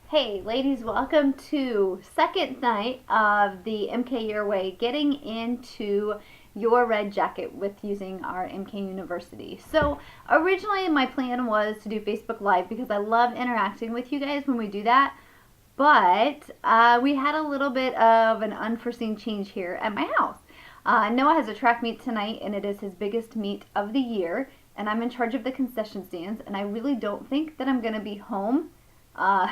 Hey ladies, welcome to second night of the MK Your Way, getting into your red jacket with using our MK University. So originally my plan was to do Facebook Live because I love interacting with you guys when we do that, but we had a little bit of an unforeseen change here at my house. Noah has a track meet tonight and it is his biggest meet of the year, and I'm in charge of the concession stands, and I really don't think that I'm going to be home uh,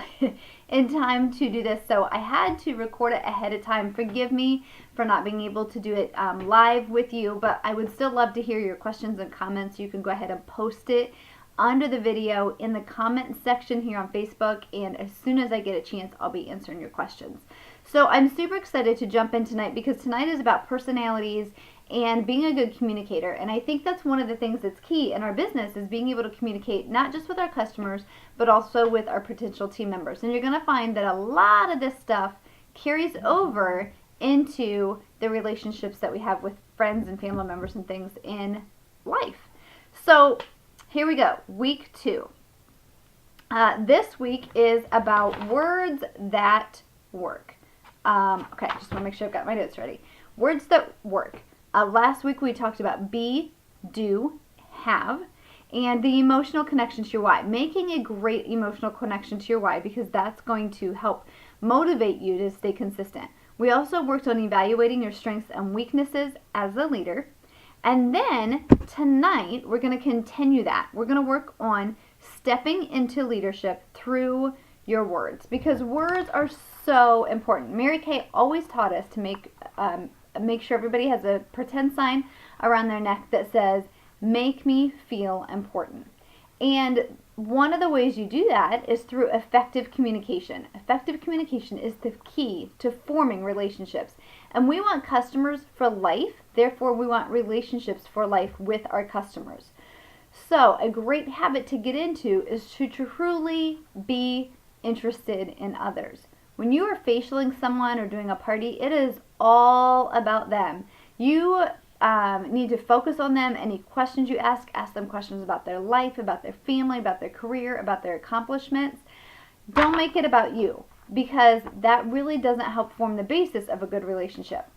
in time to do this, so I had to record it ahead of time. Forgive me for not being able to do it live with you, but I would still love to hear your questions and comments. You can go ahead and post it under the video in the comment section here on Facebook, and as soon as I get a chance, I'll be answering your questions. So I'm super excited to jump in tonight because tonight is about personalities and being a good communicator. And I think that's one of the things that's key in our business, is being able to communicate not just with our customers, but also with our potential team members. And you're going to find that a lot of this stuff carries over into the relationships that we have with friends and family members and things in life. So here we go, week 2. This week is about words that work. Okay, just want to make sure I've got my notes ready. Words that work. Last week we talked about be, do, have, and the emotional connection to your why. Making a great emotional connection to your why, because that's going to help motivate you to stay consistent. We also worked on evaluating your strengths and weaknesses as a leader. And then tonight we're going to continue that. We're going to work on stepping into leadership through your words, because words are so important. Mary Kay always taught us to make sure everybody has a pretend sign around their neck that says, "Make me feel important." And one of the ways you do that is through effective communication. Effective communication is the key to forming relationships. And we want customers for life, therefore we want relationships for life with our customers. So a great habit to get into is to truly be interested in others. When you are facialing someone or doing a party, it is all about them. You need to focus on them. Any questions you ask them questions about their life, about their family, about their career, about their accomplishments. Don't make it about you, because that really doesn't help form the basis of a good relationship.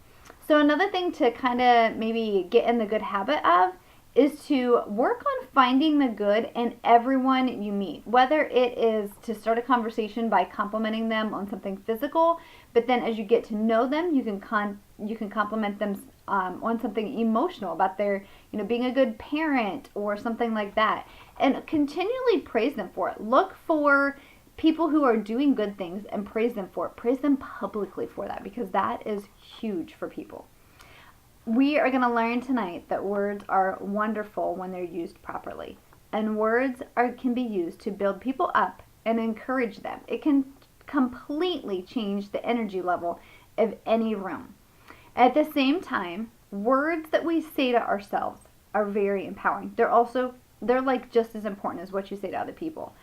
So another thing to kind of maybe get in the good habit of is to work on finding the good in everyone you meet, whether it is to start a conversation by complimenting them on something physical, but then as you get to know them, you can compliment them on something emotional, about their, being a good parent or something like that, and continually praise them for it. Look for people who are doing good things and praise them for it. Praise them publicly for that, because that is huge for people. We are going to learn tonight that words are wonderful when they're used properly. And words can be used to build people up and encourage them. It can completely change the energy level of any room. At the same time, words that we say to ourselves are very empowering. They're like just as important as what you say to other people.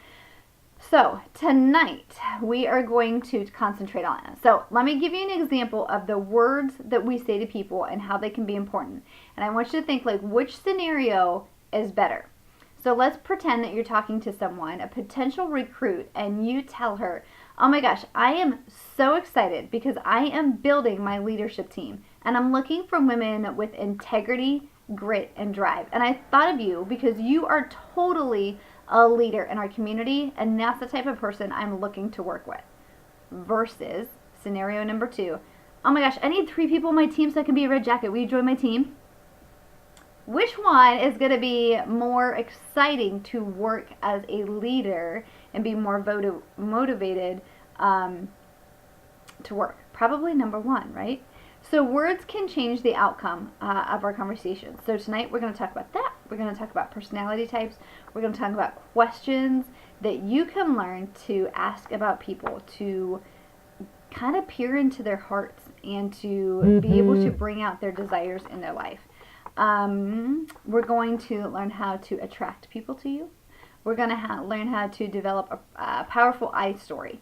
So tonight we are going to concentrate on it. So let me give you an example of the words that we say to people and how they can be important. And I want you to think, like, which scenario is better. So let's pretend that you're talking to someone, a potential recruit, and you tell her, "Oh my gosh, I am so excited because I am building my leadership team and I'm looking for women with integrity, grit, and drive. And I thought of you because you are totally a leader in our community, and that's the type of person I'm looking to work with." Versus scenario number 2, "Oh my gosh, I need 3 people on my team so I can be a red jacket. Will you join my team?" Which one is going to be more exciting to work as a leader and be more motivated to work? Probably number 1, right? So words can change the outcome of our conversation. So tonight we're going to talk about that. We're going to talk about personality types. We're going to talk about questions that you can learn to ask about people, to kind of peer into their hearts and to be able to bring out their desires in their life. We're going to learn how to attract people to you. We're going to learn how to develop a powerful I story.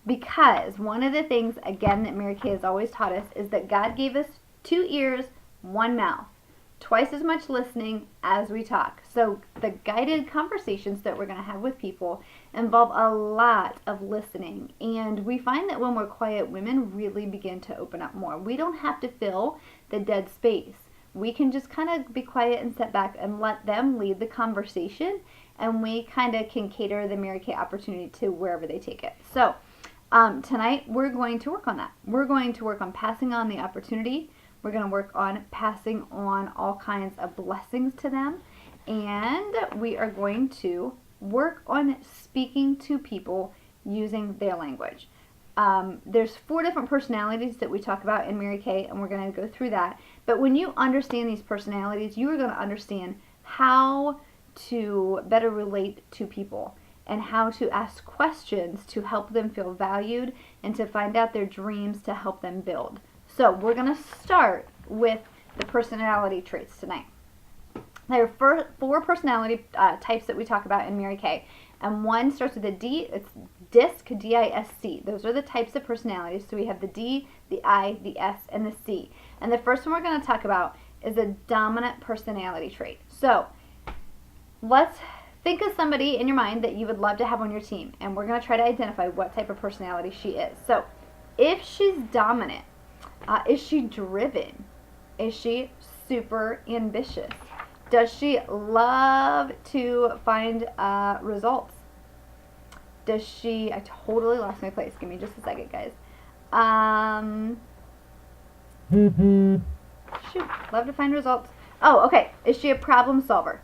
Because one of the things, again, that Mary Kay has always taught us is that God gave us 2 ears, 1 mouth. twice as much listening as we talk. So the guided conversations that we're going to have with people involve a lot of listening. And we find that when we're quiet, women really begin to open up more. We don't have to fill the dead space. We can just kind of be quiet and sit back and let them lead the conversation. And we kind of can cater the Mary Kay opportunity to wherever they take it. So tonight we're going to work on that. We're going to work on passing on the opportunity. We're going to work on passing on all kinds of blessings to them. And we are going to work on speaking to people using their language. There's 4 different personalities that we talk about in Mary Kay, and we're going to go through that. But when you understand these personalities, you are going to understand how to better relate to people and how to ask questions to help them feel valued and to find out their dreams to help them build. So we're going to start with the personality traits tonight. There are 4 personality types that we talk about in Mary Kay. And one starts with a D. It's DISC, D-I-S-C. Those are the types of personalities. So we have the D, the I, the S, and the C. And the first one we're going to talk about is a dominant personality trait. So let's think of somebody in your mind that you would love to have on your team. And we're going to try to identify what type of personality she is. So if she's dominant, is she driven? Is she super ambitious? Does she love to find results? Does she, I totally lost my place. Give me just a second, guys. Shoot, love to find results. Oh, okay. Is she a problem solver?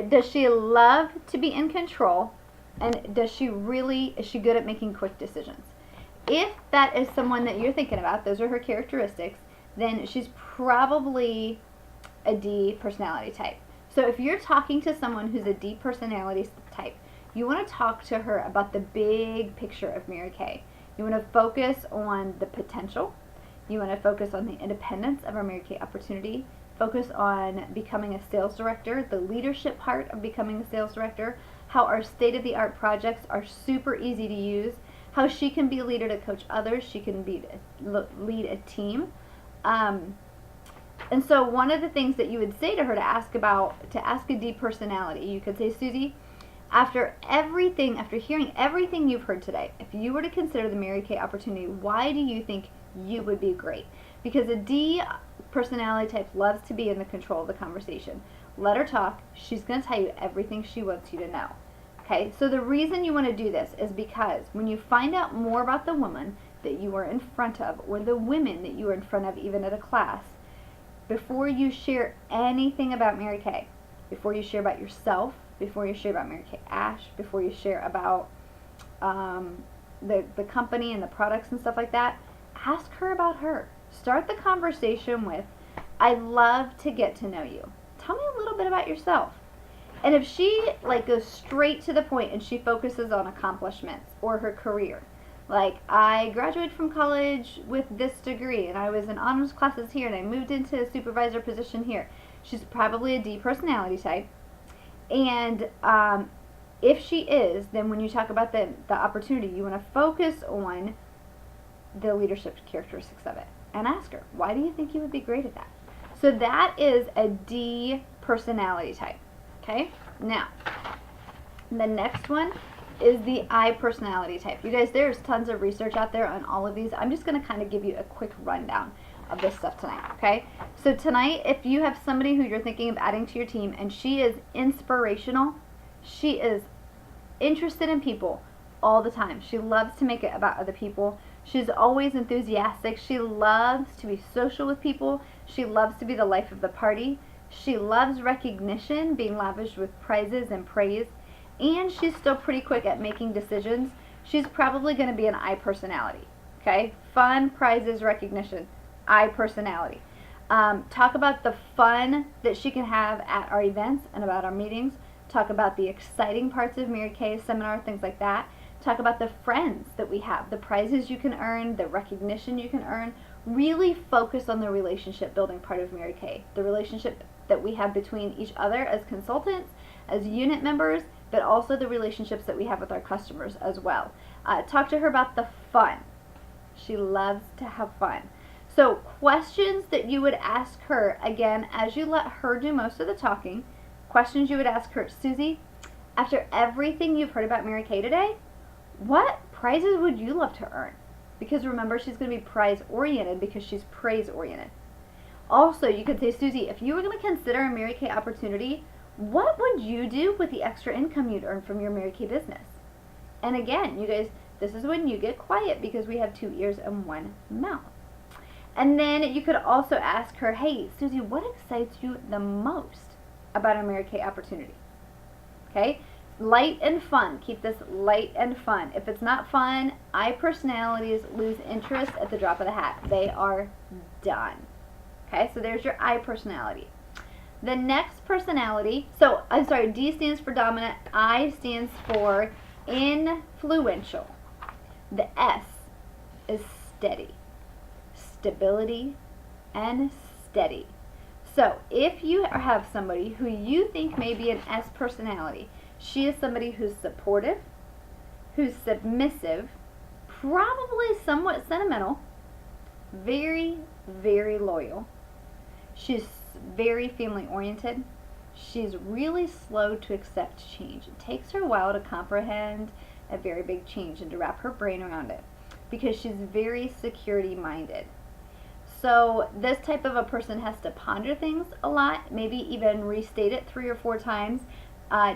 Does she love to be in control? And is she good at making quick decisions? If that is someone that you're thinking about, those are her characteristics, then she's probably a D personality type. So if you're talking to someone who's a D personality type, you want to talk to her about the big picture of Mary Kay. You want to focus on the potential. You want to focus on the independence of our Mary Kay opportunity. Focus on becoming a sales director, the leadership part of becoming a sales director, how our state-of-the-art projects are super easy to use, how she can be a leader to coach others, she can lead a team. And so one of the things that you would say to her to ask a D personality, you could say, Susie, after hearing everything you've heard today, if you were to consider the Mary Kay opportunity, why do you think you would be great? Because a D personality type loves to be in the control of the conversation. Let her talk. She's going to tell you everything she wants you to know. Okay, so the reason you want to do this is because when you find out more about the woman that you are in front of, or the women that you are in front of even at a class, before you share anything about Mary Kay, before you share about yourself, before you share about Mary Kay Ash, before you share about the company and the products and stuff like that, ask her about her. Start the conversation with, I'd love to get to know you. Tell me a little bit about yourself. And if she goes straight to the point and she focuses on accomplishments or her career, like I graduated from college with this degree and I was in honors classes here and I moved into a supervisor position here, she's probably a D personality type. And if she is, then when you talk about the opportunity, you want to focus on the leadership characteristics of it and ask her, why do you think you would be great at that? So that is a D personality type. Okay, now the next one is the I personality type. You guys, there's tons of research out there on all of these. I'm just going to kind of give you a quick rundown of this stuff tonight, okay? So tonight, if you have somebody who you're thinking of adding to your team and she is inspirational, she is interested in people all the time. She loves to make it about other people. She's always enthusiastic. She loves to be social with people. She loves to be the life of the party. She loves recognition, being lavished with prizes and praise, and she's still pretty quick at making decisions. She's probably going to be an I personality, okay? Fun, prizes, recognition, I personality. Talk about the fun that she can have at our events and about our meetings. Talk about the exciting parts of Mary Kay seminar, things like that. Talk about the friends that we have, the prizes you can earn, the recognition you can earn. Really focus on the relationship building part of Mary Kay, the relationship that we have between each other as consultants, as unit members, but also the relationships that we have with our customers as well. Talk to her about the fun. She loves to have fun. So questions that you would ask her, again, as you let her do most of the talking, questions you would ask her, Susie, after everything you've heard about Mary Kay today, what prizes would you love to earn? Because remember, she's going to be prize-oriented because she's praise-oriented. Also, you could say, Susie, if you were going to consider a Mary Kay opportunity, what would you do with the extra income you'd earn from your Mary Kay business? And again, you guys, this is when you get quiet because we have 2 ears and 1 mouth. And then you could also ask her, hey, Susie, what excites you the most about a Mary Kay opportunity? Okay? Light and fun. Keep this light and fun. If it's not fun, I personalities lose interest at the drop of the hat. They are done. Okay? So there's your I personality. The next personality, so I'm sorry, D stands for dominant, I stands for influential. The S is steady. Stability and steady. So if you have somebody who you think may be an S personality, she is somebody who's supportive, who's submissive, probably somewhat sentimental, very, very loyal. She's very family oriented. She's really slow to accept change. It takes her a while to comprehend a very big change and to wrap her brain around it because she's very security minded. So this type of a person has to ponder things a lot, maybe even restate it 3 or 4 times.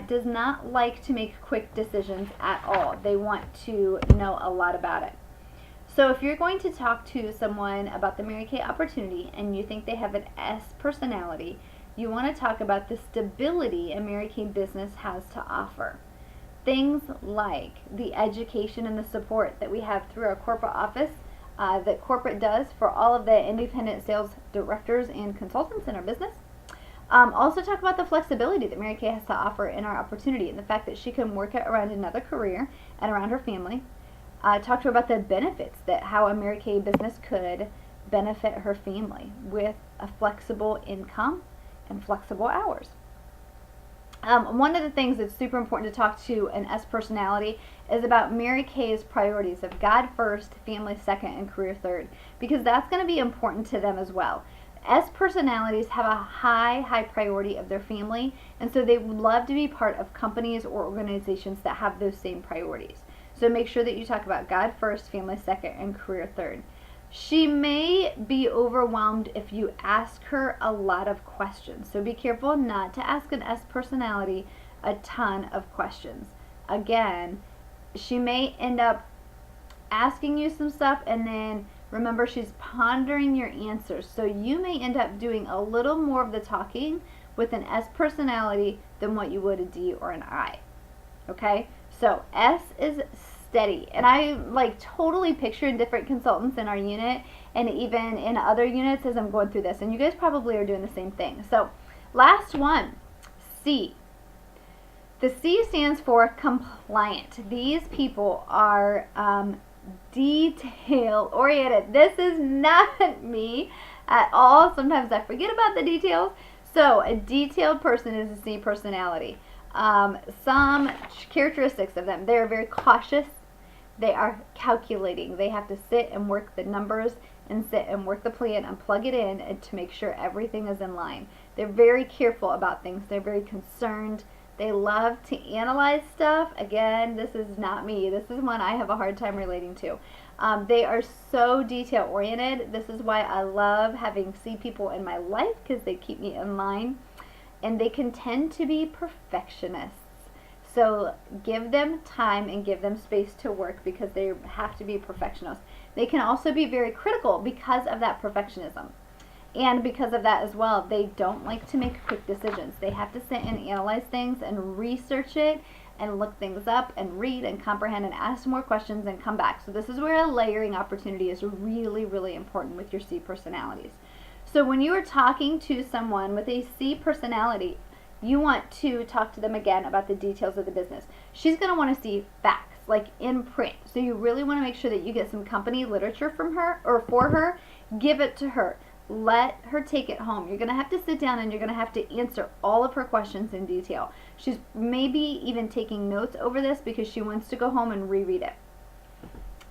Does not like to make quick decisions at all. They want to know a lot about it. So if you're going to talk to someone about the Mary Kay opportunity and you think they have an S personality, you want to talk about the stability a Mary Kay business has to offer. Things like the education and the support that we have through our corporate office, that corporate does for all of the independent sales directors and consultants in our business. Also talk about the flexibility that Mary Kay has to offer in our opportunity and the fact that she can work it around another career and around her family. Talk to her about the benefits that how a Mary Kay business could benefit her family with a flexible income and flexible hours. One of the things that's super important to talk to an S personality is about Mary Kay's priorities of God first, family second, and career third, because that's going to be important to them as well. S personalities have a high priority of their family, and so they would love to be part of companies or organizations that have those same priorities. So make sure that you talk about God first, family second, and career third. She may be overwhelmed if you ask her a lot of questions. So be careful not to ask an S personality a ton of questions. Again, she may end up asking you some stuff and then remember she's pondering your answers. So you may end up doing a little more of the talking with an S personality than what you would a D or an I. Okay? So S is steady, and I like totally pictured different consultants in our unit and even in other units as I'm going through this, and you guys probably are doing the same thing. So last one, C. The C stands for compliant. These people are detail oriented. This is not me at all. Sometimes I forget about the details. So a detailed person is a C personality. Some characteristics of them: they are very cautious. They are calculating. They have to sit and work the numbers and sit and work the plan and plug it in and to make sure everything is in line. They're very careful about things. They're very concerned. They love to analyze stuff. Again, this is not me. This is one I have a hard time relating to. They are so detail oriented. This is why I love having C people in my life, because they keep me in line. And they can tend to be perfectionists. So give them time and give them space to work because they have to be perfectionists. They can also be very critical because of that perfectionism. And because of that as well, they don't like to make quick decisions. They have to sit and analyze things and research it and look things up and read and comprehend and ask more questions and come back. So this is where a layering opportunity is really, really important with your C personalities. So when you are talking to someone with a C personality, you want to talk to them again about the details of the business. She's going to want to see facts, like in print. So you really want to make sure that you get some company literature from her or for her. Give it to her. Let her take it home. You're going to have to sit down and you're going to have to answer all of her questions in detail. She's maybe even taking notes over this because she wants to go home and reread it.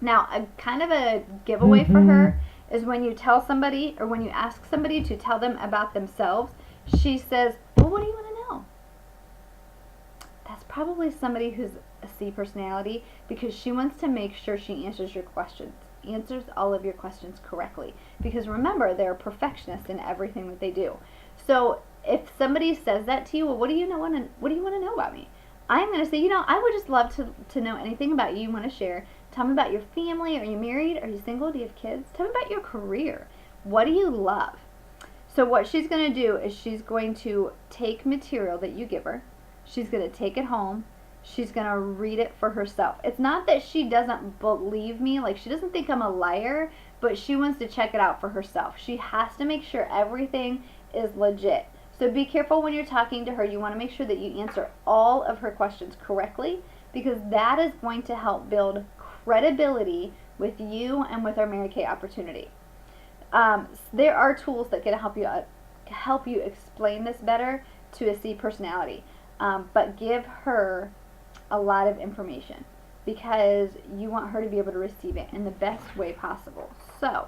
Now, a kind of a giveaway for her is when you tell somebody or when you ask somebody to tell them about themselves, she says, well, what do you want to know? That's probably somebody who's a C personality, because she wants to make sure she answers your questions, answers all of your questions correctly. Because remember, they're perfectionists in everything that they do. So if somebody says that to you, well, what do you want to know about me? I'm going to say, I would just love to know anything about you want to share. Tell me about your family. Are you married? Are you single? Do you have kids? Tell me about your career. What do you love? So what she's going to do is she's going to take material that you give her. She's going to take it home. She's going to read it for herself. It's not that she doesn't believe me, like she doesn't think I'm a liar, but she wants to check it out for herself. She has to make sure everything is legit. So be careful when you're talking to her. You want to make sure that you answer all of her questions correctly, because that is going to help build credibility with you and with our Mary Kay opportunity. There are tools that can help you explain this better to a C personality, but give her a lot of information because you want her to be able to receive it in the best way possible. So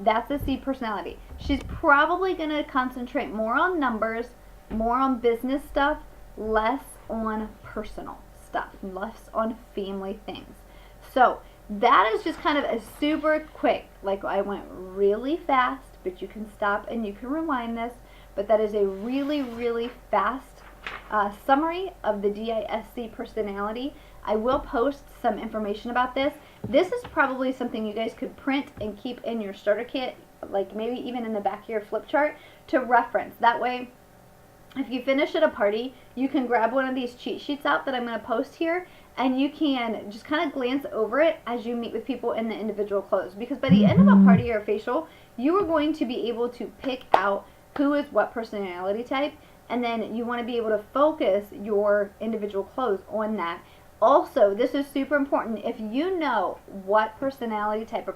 that's a C personality. She's probably going to concentrate more on numbers, more on business stuff, less on personal stuff, less on family things. So that is just kind of a super quick, like I went really fast, but you can stop and you can rewind this, but that is a really, really fast summary of the DISC personality. I will post some information about this. This is probably something you guys could print and keep in your starter kit, like maybe even in the back of your flip chart to reference. That way, if you finish at a party, you can grab one of these cheat sheets out that I'm going to post here, and you can just kind of glance over it as you meet with people in the individual clothes. Because by the end of a party or a facial, you are going to be able to pick out who is what personality type, and then you want to be able to focus your individual clothes on that. Also, this is super important. If you know what personality type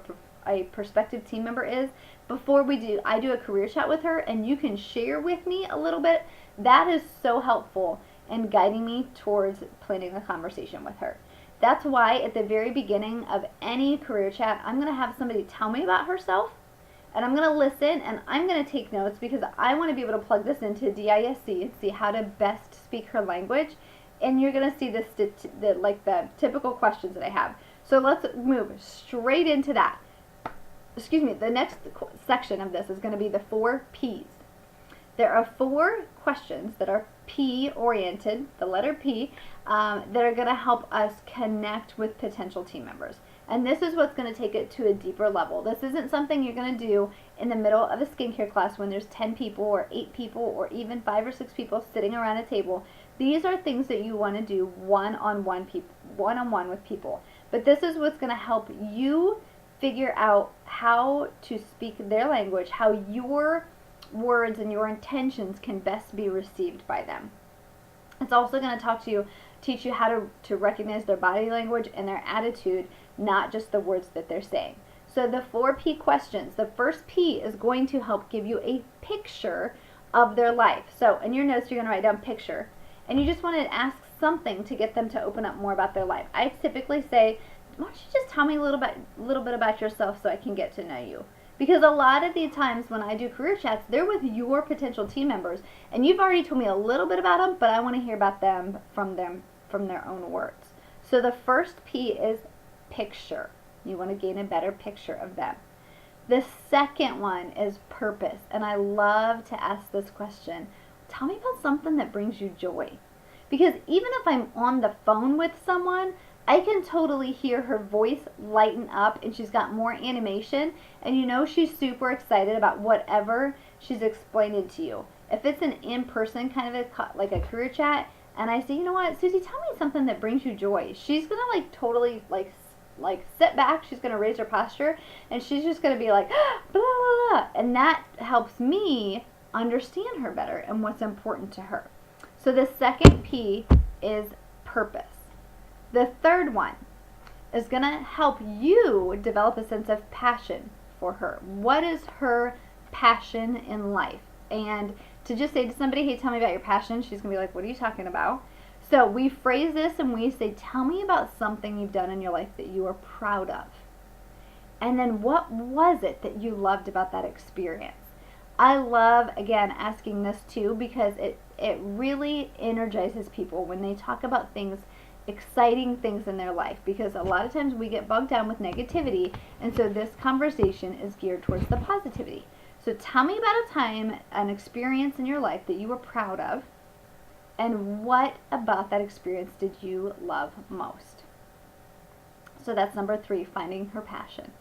a prospective team member is, before I do a career chat with her, and you can share with me a little bit, that is so helpful in guiding me towards planning a conversation with her. That's why at the very beginning of any career chat, I'm going to have somebody tell me about herself, and I'm going to listen, and I'm going to take notes because I want to be able to plug this into DISC and see how to best speak her language. And you're going to see the typical questions that I have. So let's move straight into that. Excuse me, the next section of this is going to be the 4 P's. There are 4 questions that are P-oriented, the letter P, that are going to help us connect with potential team members. And this is what's going to take it to a deeper level. This isn't something you're going to do in the middle of a skincare class when there's 10 people or 8 people or even 5 or 6 people sitting around a table. These are things that you want to do one-on-one with people. But this is what's going to help you figure out how to speak their language, how your words and your intentions can best be received by them. It's also going to teach you how to recognize their body language and their attitude, not just the words that they're saying. So the 4 P questions, the first P is going to help give you a picture of their life. So in your notes, you're going to write down picture, and you just want to ask something to get them to open up more about their life. I typically say, why don't you just tell me a little bit about yourself so I can get to know you? Because a lot of the times when I do career chats, they're with your potential team members, and you've already told me a little bit about them, but I want to hear about them from their own words. So the first P is picture. You want to gain a better picture of them. The second one is purpose, and I love to ask this question. Tell me about something that brings you joy. Because even if I'm on the phone with someone, I can totally hear her voice lighten up, and she's got more animation, and you know she's super excited about whatever she's explaining to you. If it's an in-person kind of like a career chat, and I say, you know what, Susie, tell me something that brings you joy, she's gonna like totally like sit back, she's gonna raise her posture, and she's just gonna be like, blah, blah, blah. And that helps me understand her better and what's important to her. So the second P is purpose. The third one is going to help you develop a sense of passion for her. What is her passion in life? And to just say to somebody, hey, tell me about your passion, she's going to be like, what are you talking about? So we phrase this and we say, tell me about something you've done in your life that you are proud of. And then what was it that you loved about that experience? I love, again, asking this too, because it really energizes people when they talk about things, exciting things in their life, because a lot of times we get bogged down with negativity, and so this conversation is geared towards the positivity. So tell me about a time, an experience in your life that you were proud of, and what about that experience did you love most? So that's number 3, finding her passion.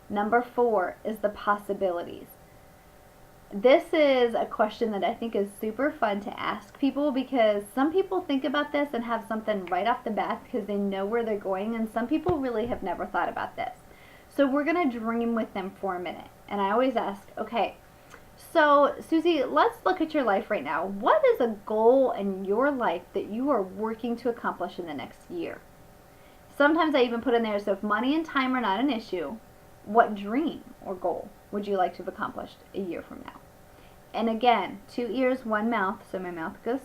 Number 4 is the possibilities. This is a question that I think is super fun to ask people, because some people think about this and have something right off the bat because they know where they're going, and some people really have never thought about this. So we're going to dream with them for a minute. And I always ask, okay, so Susie, let's look at your life right now. What is a goal in your life that you are working to accomplish in the next year? Sometimes I even put in there, so if money and time are not an issue, what dream or goal would you like to have accomplished a year from now? And again, 2 ears, 1 mouth, so my mouth goes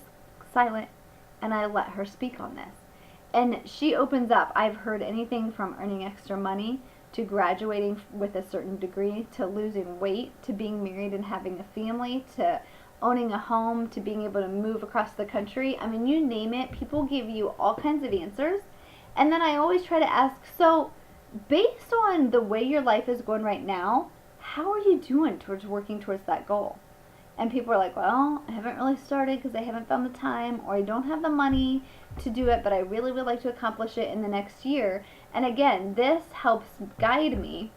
silent, and I let her speak on this. And she opens up. I've heard anything from earning extra money, to graduating with a certain degree, to losing weight, to being married and having a family, to owning a home, to being able to move across the country. I mean, you name it, people give you all kinds of answers. And then I always try to ask, so based on the way your life is going right now, how are you doing towards working towards that goal? And people are like, well, I haven't really started because I haven't found the time, or I don't have the money to do it, but I really would like to accomplish it in the next year. And again, this helps guide me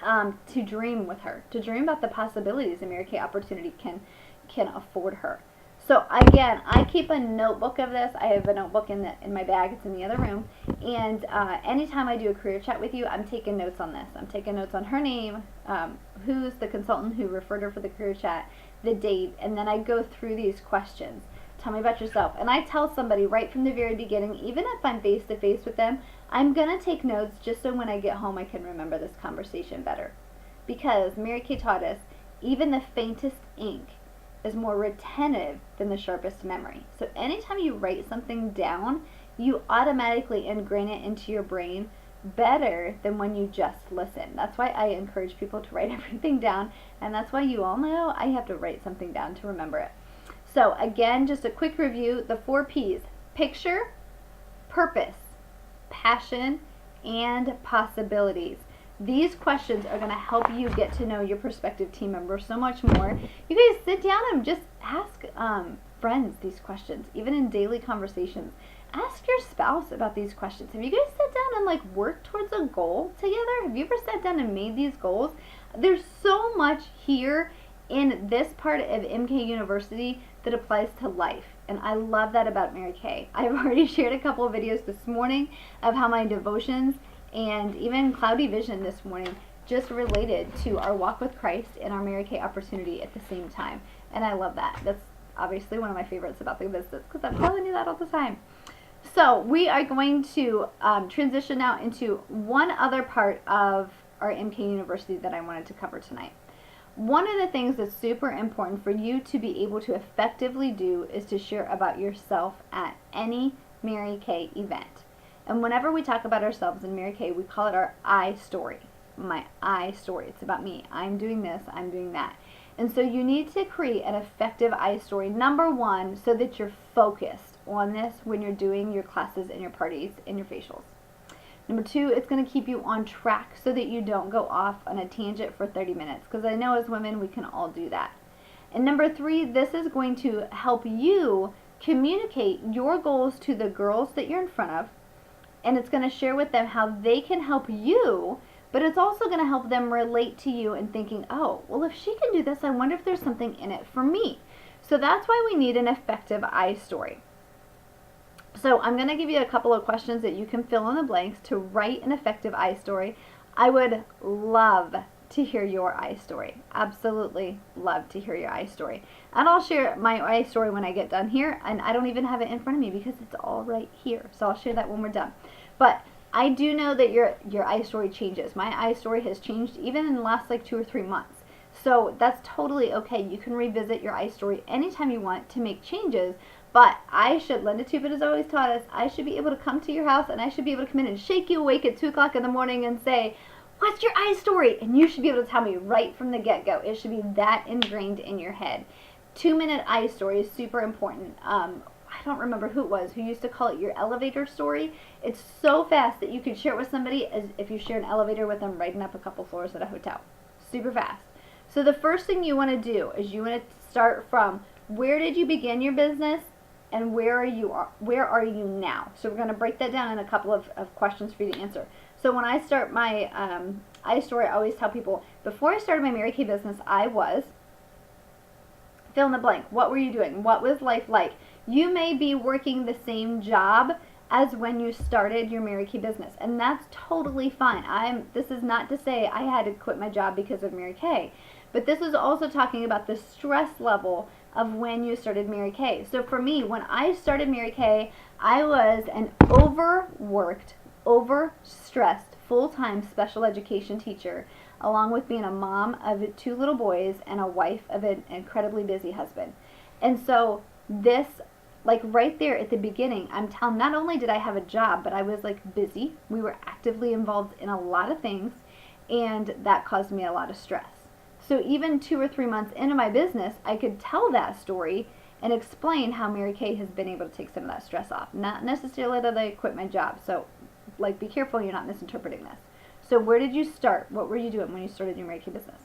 to dream with her, to dream about the possibilities a Mary Kay opportunity can afford her. So again, I keep a notebook of this. I have a notebook in my bag. It's in the other room. And anytime I do a career chat with you, I'm taking notes on this. I'm taking notes on her name, who's the consultant who referred her for the career chat, the date, and then I go through these questions. Tell me about yourself. And I tell somebody right from the very beginning, even if I'm face-to-face with them, I'm going to take notes just so when I get home I can remember this conversation better. Because Mary Kay taught us, even the faintest ink is more retentive than the sharpest memory. So anytime you write something down, you automatically ingrain it into your brain better than when you just listen. That's why I encourage people to write everything down, and that's why you all know I have to write something down to remember it. So again, just a quick review, the 4 P's: picture, purpose, passion, and possibilities. These questions are going to help you get to know your prospective team member so much more. You guys sit down and just ask friends these questions, even in daily conversations. Ask your spouse about these questions. Have you guys sat down and like worked towards a goal together? Have you ever sat down and made these goals? There's so much here in this part of MK University that applies to life. And I love that about Mary Kay. I've already shared a couple of videos this morning of how my devotions and even Cloudy Vision this morning just related to our walk with Christ and our Mary Kay opportunity at the same time. And I love that. That's obviously one of my favorites about the business, because I'm telling you that all the time. So we are going to transition now into one other part of our MK University that I wanted to cover tonight. One of the things that's super important for you to be able to effectively do is to share about yourself at any Mary Kay event. And whenever we talk about ourselves in Mary Kay, we call it our I story. My I story. It's about me. I'm doing this. I'm doing that. And so you need to create an effective I story, number one, so that you're focused on this when you're doing your classes and your parties and your facials. Number two, it's going to keep you on track so that you don't go off on a tangent for 30 minutes, because I know as women we can all do that. And number three, this is going to help you communicate your goals to the girls that you're in front of, and it's going to share with them how they can help you, but it's also going to help them relate to you and thinking, oh, well, if she can do this, I wonder if there's something in it for me. So that's why we need an effective I story. So I'm going to give you a couple of questions that you can fill in the blanks to write an effective I story. I would love to hear your I story. Absolutely love to hear your I story. And I'll share my I story when I get done here, and I don't even have it in front of me because it's all right here. So I'll share that when we're done. But I do know that your I story changes. My I story has changed even in the last like 2 or 3 months. So that's totally okay. You can revisit your I story anytime you want to make changes. But Linda Tupid has always taught us, I should be able to come to your house and I should be able to come in and shake you awake at 2 o'clock in the morning and say, what's your I story? And you should be able to tell me right from the get-go. It should be that ingrained in your head. 2-minute I story is super important. I don't remember who it was who used to call it your elevator story. It's so fast that you can share it with somebody as if you share an elevator with them riding up a couple floors at a hotel. Super fast. So the first thing you want to do is you want to start from where did you begin your business and where are you now? So we're going to break that down in a couple of questions for you to answer. So when I start my I story, I always tell people, before I started my Mary Kay business, I was fill in the blank. What were you doing? What was life like? You may be working the same job as when you started your Mary Kay business, and that's totally fine. This is not to say I had to quit my job because of Mary Kay, but this is also talking about the stress level of when you started Mary Kay. So for me, when I started Mary Kay, I was an overworked, overstressed, full-time special education teacher, along with being a mom of 2 little boys and a wife of an incredibly busy husband. And so this, like right there at the beginning, I'm telling, not only did I have a job, but I was like busy. We were actively involved in a lot of things, and that caused me a lot of stress. So even 2 or 3 months into my business, I could tell that story and explain how Mary Kay has been able to take some of that stress off. Not necessarily that I quit my job. So like, be careful you're not misinterpreting this. So where did you start? What were you doing when you started your Mary Kay business?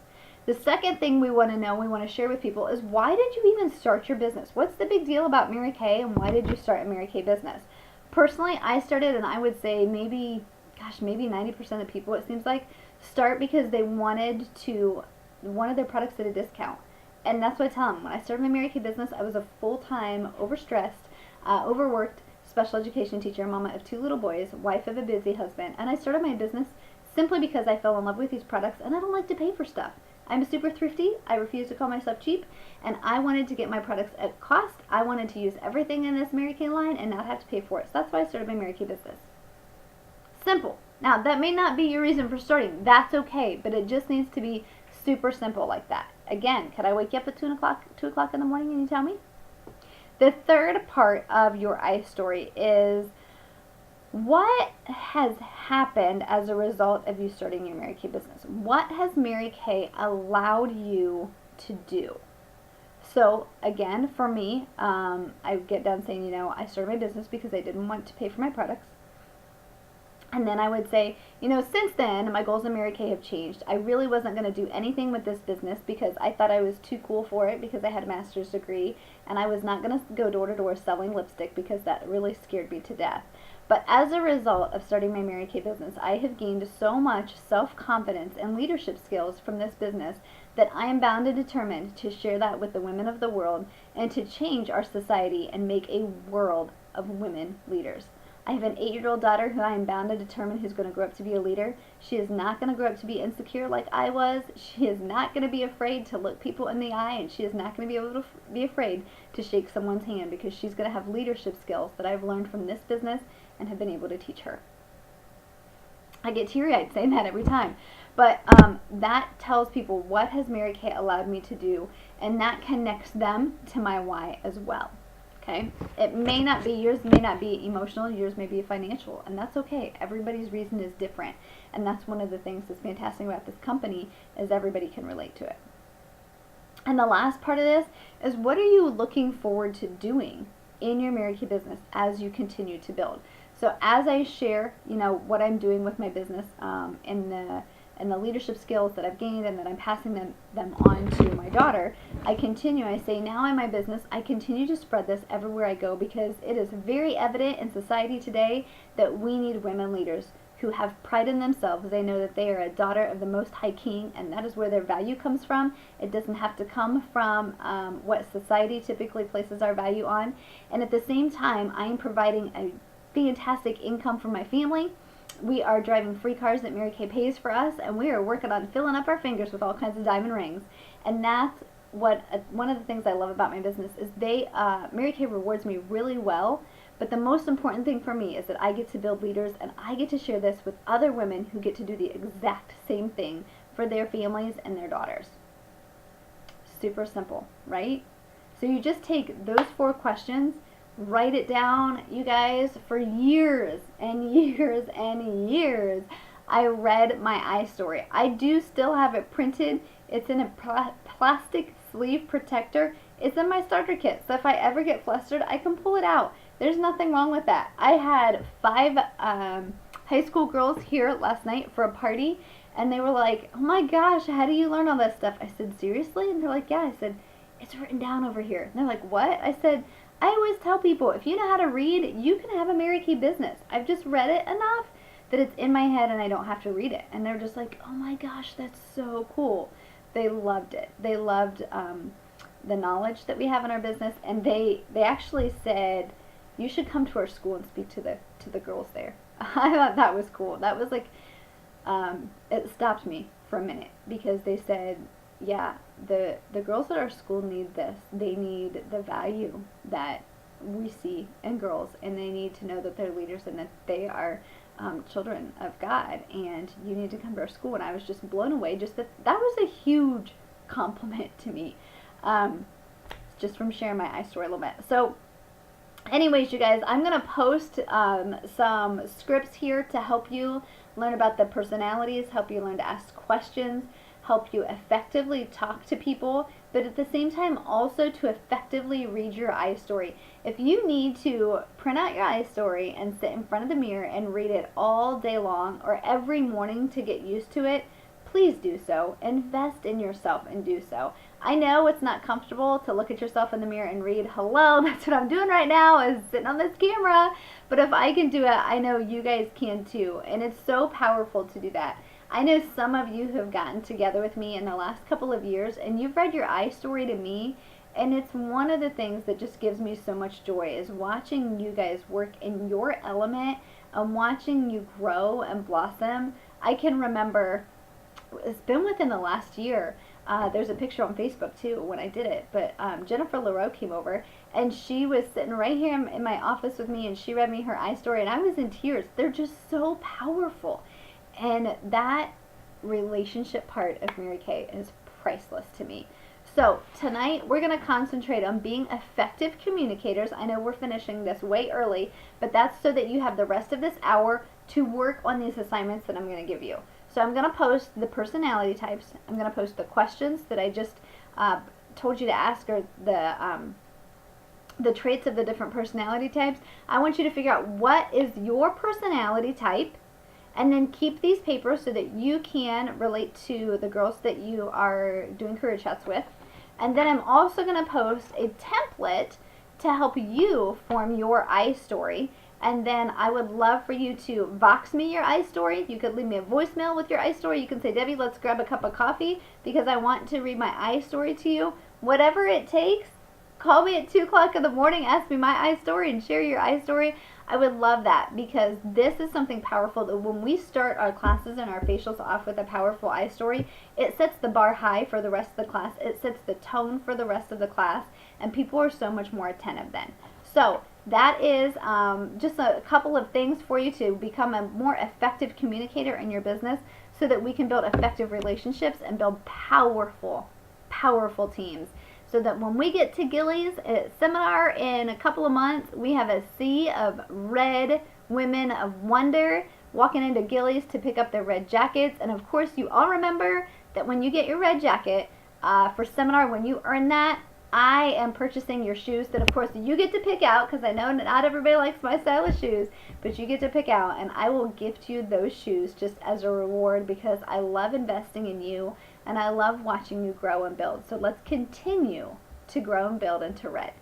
The second thing we want to know, we want to share with people is, why did you even start your business? What's the big deal about Mary Kay, and why did you start a Mary Kay business? Personally, I started, and I would say maybe 90% of people, it seems like, start because they wanted their products at a discount. And that's what I tell them. When I started my Mary Kay business, I was a full-time, overstressed, overworked special education teacher, mama of 2 little boys, wife of a busy husband. And I started my business simply because I fell in love with these products, and I don't like to pay for stuff. I'm super thrifty. I refuse to call myself cheap, and I wanted to get my products at cost. I wanted to use everything in this Mary Kay line and not have to pay for it. So that's why I started my Mary Kay business. Simple. Now, that may not be your reason for starting. That's okay, but it just needs to be super simple like that. Again, could I wake you up at 2 o'clock in the morning and you tell me? The third part of your I story is, what has happened as a result of you starting your Mary Kay business? What has Mary Kay allowed you to do? So again, for me, I get done saying, I started my business because I didn't want to pay for my products. And then I would say, since then, my goals in Mary Kay have changed. I really wasn't going to do anything with this business because I thought I was too cool for it because I had a master's degree, and I was not going to go door to door selling lipstick because that really scared me to death. But as a result of starting my Mary Kay business, I have gained so much self-confidence and leadership skills from this business that I am bound and determined to share that with the women of the world and to change our society and make a world of women leaders. I have an 8-year-old daughter who I am bound and determined who's going to grow up to be a leader. She is not going to grow up to be insecure like I was. She is not going to be afraid to look people in the eye, and she is not going to be able to be afraid to shake someone's hand, because she's going to have leadership skills that I've learned from this business and have been able to teach her. I get teary-eyed saying that every time. But that tells people, what has Mary Kay allowed me to do, and that connects them to my why as well. Okay? It may not be, yours may not be emotional, yours may be financial, and that's okay. Everybody's reason is different, and that's one of the things that's fantastic about this company, is everybody can relate to it. And the last part of this is, what are you looking forward to doing in your Mary Kay business as you continue to build? So as I share, what I'm doing with my business, and the leadership skills that I've gained and that I'm passing them on to my daughter, I say now in my business, I continue to spread this everywhere I go, because it is very evident in society today that we need women leaders who have pride in themselves. They know that they are a daughter of the Most High King, and that is where their value comes from. It doesn't have to come from what society typically places our value on. And at the same time, I am providing a fantastic income for my family. We are driving free cars that Mary Kay pays for us, and we are working on filling up our fingers with all kinds of diamond rings. And that's what one of the things I love about my business is Mary Kay rewards me really well. But the most important thing for me is that I get to build leaders, and I get to share this with other women who get to do the exact same thing for their families and their daughters. Super simple, right? So you just take those 4 questions, write it down, you guys. For years and years and years, I read my iStory. I do still have it printed. It's in a plastic sleeve protector. It's in my starter kit, so if I ever get flustered, I can pull it out. There's nothing wrong with that. I had 5 high school girls here last night for a party, and they were like, oh my gosh, how do you learn all that stuff? I said, seriously? And they're like, yeah. I said, it's written down over here. And they're like, what? I said, I always tell people, if you know how to read, you can have a Mary Kay business. I've just read it enough that it's in my head and I don't have to read it. And they're just like, oh my gosh, that's so cool. They loved it. They loved the knowledge that we have in our business, and they actually said, you should come to our school and speak to the girls there. I thought that was cool. That was like, it stopped me for a minute, because they said, yeah, the girls at our school need this. They need the value that we see in girls, and they need to know that they're leaders and that they are children of God, and you need to come to our school. And I was just blown away. Just that was a huge compliment to me, just from sharing my iStory a little bit. So anyways, you guys, I'm going to post some scripts here to help you learn about the personalities, help you learn to ask questions, help you effectively talk to people, but at the same time also to effectively read your iStory. If you need to print out your iStory and sit in front of the mirror and read it all day long or every morning to get used to it, please do so. Invest in yourself and do so. I know it's not comfortable to look at yourself in the mirror and read, hello, that's what I'm doing right now, is sitting on this camera. But if I can do it, I know you guys can too. And it's so powerful to do that. I know some of you have gotten together with me in the last couple of years, and you've read your iStory to me, and it's one of the things that just gives me so much joy, is watching you guys work in your element and watching you grow and blossom. I can remember, it's been within the last year, there's a picture on Facebook too when I did it, but Jennifer LaRoe came over, and she was sitting right here in my office with me, and she read me her iStory, and I was in tears. They're just so powerful. And that relationship part of Mary Kay is priceless to me. So tonight we're going to concentrate on being effective communicators. I know we're finishing this way early, but that's so that you have the rest of this hour to work on these assignments that I'm going to give you. So I'm going to post the personality types. I'm going to post the questions that I just told you to ask, or the traits of the different personality types. I want you to figure out what is your personality type, and then keep these papers so that you can relate to the girls that you are doing career chats with. And then I'm also going to post a template to help you form your iStory. And then I would love for you to Vox me your iStory. You could leave me a voicemail with your iStory. You can say, Debbie, let's grab a cup of coffee because I want to read my iStory to you. Whatever it takes, call me at 2 o'clock in the morning, ask me my iStory, and share your iStory. I would love that, because this is something powerful that when we start our classes and our facials off with a powerful iStory, it sets the bar high for the rest of the class. It sets the tone for the rest of the class, and people are so much more attentive then. So that is just a couple of things for you to become a more effective communicator in your business, so that we can build effective relationships and build powerful, powerful teams. So that when we get to Gillies seminar in a couple of months, we have a sea of red women of wonder walking into Gillies to pick up their red jackets. And of course, you all remember that when you get your red jacket for seminar, when you earn that, I am purchasing your shoes that, of course, you get to pick out, because I know not everybody likes my style of shoes, but you get to pick out, and I will gift you those shoes just as a reward, because I love investing in you, and I love watching you grow and build. So let's continue to grow and build into red.